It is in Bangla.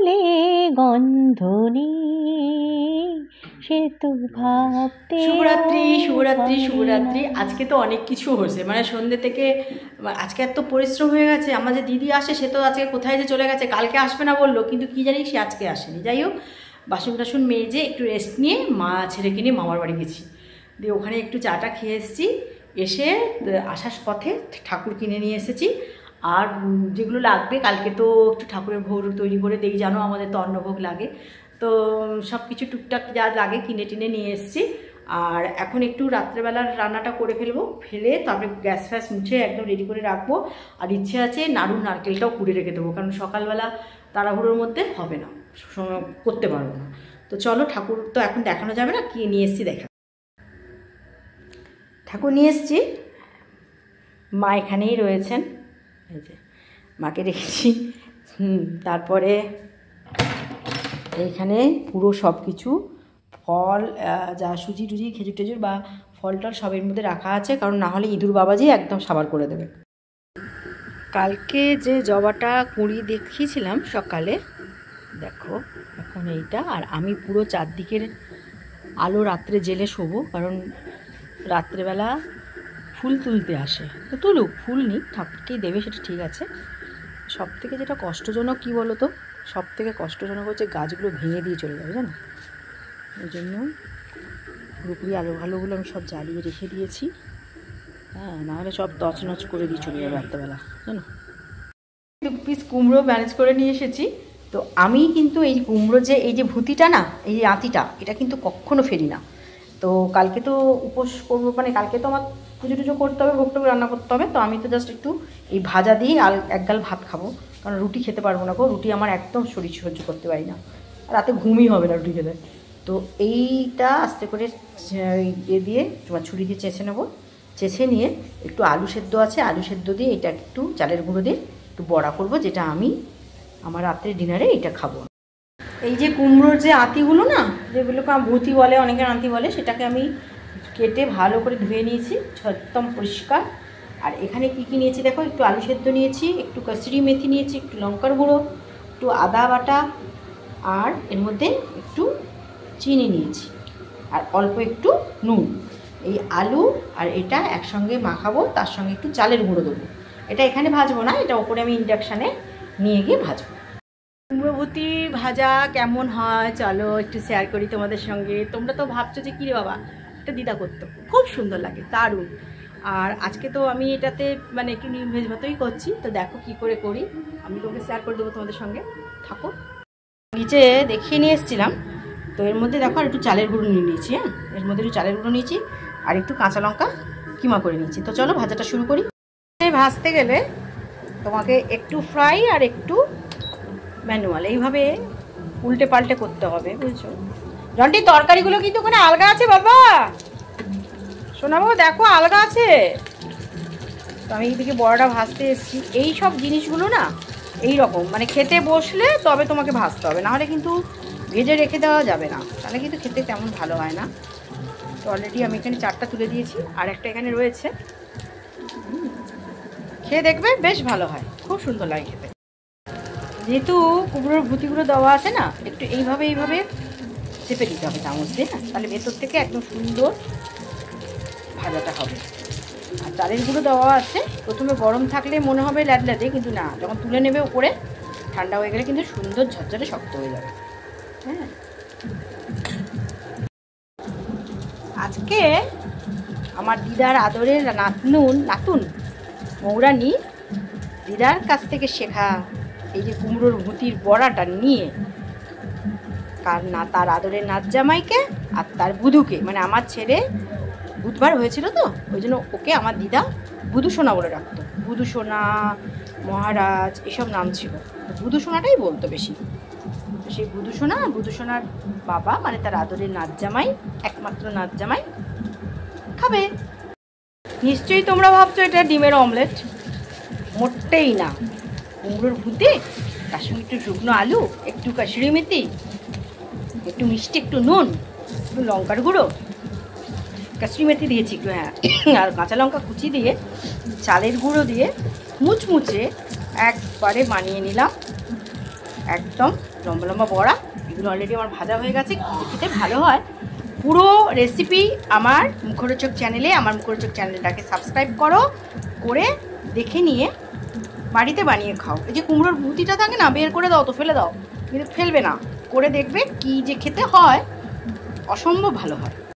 ফুলে গন্ধ নেই সে তো ভাবতে। শুভরাত্রি শুভরাত্রি শুভরাত্রি। আজকে তো অনেক কিছু হয়েছে, মানে সন্ধ্যে থেকে আজকে এত পরিশ্রম হয়ে গেছে। আমার যে দিদি আসে সে তো আজকে কোথায় যে চলে গেছে, কালকে আসবে না বললো, কিন্তু কি জানি সে আজকে আসেনি। যাই হোক, বাসন টাসন মেজে একটু রেস্ট নিয়ে মা ছেলেকে নিয়ে মামার বাড়ি গেছি, দিয়ে ওখানে একটু চাটা খেয়ে এসেছি। এসে আসার পথে ঠাকুর কিনে নিয়ে এসেছি, আর যেগুলো লাগবে কালকে তো একটু ঠাকুরের ভোগ তৈরি করে দিই, জানো আমাদের তো অন্নভোগ লাগে, তো সব কিছু টুকটাক যা লাগে কিনে টিনে নিয়ে এসেছি। আর এখন একটু রাত্রেবেলার রান্নাটা করে ফেলে তারপরে গ্যাস ফ্যাস মুছে একদম রেডি করে রাখবো। আর ইচ্ছে আছে নাড়ু নারকেলটাও কুড়ে রেখে দেবো, কারণ সকালবেলা তাড়াহুড়োর মধ্যে হবে না, করতে পারবো না। তো চলো, ঠাকুর তো এখন দেখানো যাবে না, কি নিয়ে এসেছি দেখা। ঠাকুর নিয়ে এসেছি, মা এখানেই রয়েছেন, এই যে মাকে রেখেছি। তারপরে এইখানে পুরো সব কিছু ফল, যা সুজি টুজি খেজুর টেজুর বা ফল টল সবের মধ্যে রাখা আছে, কারণ না হলে ইঁদুর বাবাজি একদম সাবার করে দেবে। কালকে যে জবাটা কুঁড়ি দেখিয়েছিলাম সকালে, দেখো এখন এইটা। আর আমি পুরো চারদিকের আলো রাত্রে জেলে শোবো, কারণ রাত্রেবেলা ফুল তুলতে আসে, তো তুলুক, ফুল নিই, ঠাকুরকেই দেবে, সেটা ঠিক আছে। সব থেকে যেটা কষ্টজনক কী বলো তো, সব থেকে কষ্টজনক হচ্ছে গাছগুলো ভেঙে দিয়ে চলে যাবে, জানো। ওই জন্য পুরোপুরি আলো ভালোগুলো আমি সব জ্বালিয়ে রেখে দিয়েছি, হ্যাঁ, নাহলে সব তছনছ করে দিয়ে চলে যাবে রাত্রেবেলা, জানো। 2 পিস কুমড়ো ম্যানেজ করে নিয়ে এসেছি। তো আমি কিন্তু এই কুমড়ো যে এই যে ভুতিটা না, এই আঁতিটা, এটা কিন্তু কখনো ফেরি না। তো কালকে তো উপোস করবো, মানে কালকে তো আমার পুজো টুজো করতে হবে, ভোগ টোগ রান্না করতে হবে, তো আমি তো জাস্ট একটু এই ভাজা দিয়ে এক গাল ভাত খাবো, কারণ রুটি খেতে পারবো না গো, রুটি আমার একদম শরীর সহ্য করতে পারি না, রাতে ঘুমই হবে না রুটি খেলে। তো এইটা আস্তে করে দিয়ে তোমার ছুরি দিয়ে চেঁচে নেবো, চেঁচে নিয়ে একটু আলু সেদ্ধ আছে, আলু সেদ্ধ দিয়ে এটা একটু চালের গুঁড়ো দিয়ে একটু বড়া করবো, যেটা আমি আমার রাত্রে ডিনারে এটা খাবো। এই যে কুমড়োর যে আঁতিগুলো না, যেগুলোকে ভুতি বলে, অনেকের আঁতি বলে, সেটাকে আমি কেটে ভালো করে ধুয়ে নিয়েছি, একদম পরিষ্কার। আর এখানে কি কি নিয়েছি দেখো, একটু আলু সেদ্ধ নিয়েছি, একটু কসুরি মেথি নিয়েছি, একটু লঙ্কার গুঁড়ো, একটু আদা বাটা, আর এর মধ্যে একটু চিনি নিয়েছি, আর অল্প একটু নুন। এই আলু আর এটা একসঙ্গে মাখাবো, তার সঙ্গে একটু চালের গুঁড়ো দেবো। এটা এখানে ভাজবো না, এটা ওপরে আমি ইন্ডাকশানে নিয়ে গিয়ে ভাজবো। কুমড়োভুতি ভাজা কেমন হয় চলো একটু শেয়ার করি তোমাদের সঙ্গে। তোমরা তো ভাবছো যে কী রে বাবা, এটা দিদা করতো, খুব সুন্দর লাগে, দারুণ। আর আজকে তো আমি এটাতে মানে একটু নিরামিষ ভাতই করছি, তো দেখো কি করে করি, আমি তোমাকে শেয়ার করে দেবো তোমাদের সঙ্গে, থাকো। নিচে দেখিয়ে নিয়ে এসেছিলাম, তো এর মধ্যে দেখো আর একটু চালের গুঁড়ো নিয়ে নিয়েছি, হ্যাঁ, এর মধ্যে একটু চালের গুঁড়ো নিয়েছি, আর একটু কাঁচা লঙ্কা কিমা করে নিয়েছি। তো চলো ভাজাটা শুরু করি। ভাজতে গেলে তোমাকে একটু ফ্রাই আর একটু ম্যানুয়াল, এইভাবে উল্টে পাল্টে করতে হবে, বুঝছো। জন্টি তরকারিগুলো কিন্তু ওখানে আলগা আছে বাবা, শোনাবো দেখো আলগা আছে। তো আমি এইদিকে বড়াটা ভাজতে এসেছি। এই সব জিনিসগুলো না এই রকম, মানে খেতে বসলে তবে তোমাকে ভাজতে হবে, নাহলে কিন্তু ভেজে রেখে দেওয়া যাবে না, তাহলে কিন্তু খেতে তেমন ভালো হয় না। তো অলরেডি আমি এখানে 4টা তুলে দিয়েছি, আর একটা এখানে রয়েছে, খেয়ে দেখবে বেশ ভালো হয়, খুব সুন্দর লাগে খেতে। যেহেতু কুমড়োর ভুতিগুলো দেওয়া আছে না, একটু এইভাবে চেপে দিতে হবে চামচ দিয়ে, না তাহলে ভেতর থেকে একদম সুন্দর ভাজাটা হবে। আর চালের গুঁড়ো দেওয়া আছে, প্রথমে গরম থাকলে মনে হবে ল্যাদল্যাদে, কিন্তু না, যখন তুলে নেবে উপরে ঠান্ডা হয়ে গেলে কিন্তু সুন্দর ঝরঝরে শক্ত হয়ে যাবে। হ্যাঁ, আজকে আমার দিদার আদরের নাতুন মৌরানি দিদার কাছ থেকে শেখা এই যে কুমড়োর ভুতির বড়াটা নিয়ে তার আদরের নাচ জামাইকে আর তার বুধুকে, মানে আমার ছেলে বুধবার হয়েছিল তো, ওই জন্য ওকে আমার দিদা বুধু সোনা বলে রাখতো, বুধু সোনা, মহারাজ এসব নাম ছিল, বুধু সোনাটাই বলতো বেশি। তো সেই বুধু সোনার বাবা মানে তার আদরের নাচ জামাই, একমাত্র নাচ জামাই খাবে। নিশ্চয়ই তোমরা ভাবছো এটা ডিমের অমলেট, মোটেই না, কুমড়োর ভুতে, তার সঙ্গে একটু শুকনো আলু, একটু কাসুরি মেথি, একটু মিষ্টি, একটু নুন, একটু লঙ্কার গুঁড়ো, কাসুরি মেথি দিয়েছি একটু, হ্যাঁ, আর কাঁচা লঙ্কা কুচি দিয়ে চালের গুঁড়ো দিয়ে মুচমুচে একবারে বানিয়ে নিলাম একদম লম্বা লম্বা বড়া। এগুলো অলরেডি আমার ভাজা হয়ে গেছে। খেতে ভালো হয়। পুরো রেসিপি আমার মুখরোচক চ্যানেলে, আমার মুখরোচক চ্যানেলটাকে সাবস্ক্রাইব করো, করে দেখে নিয়ে বাড়িতে বানিয়ে খাও। এই যে কুমড়োর ভুতিটা থাকে না, বের করে দাও তো, ফেলে দাও, কিন্তু ফেলবে না, করে দেখবে কি যে খেতে হয়, অসম্ভব ভালো হয়।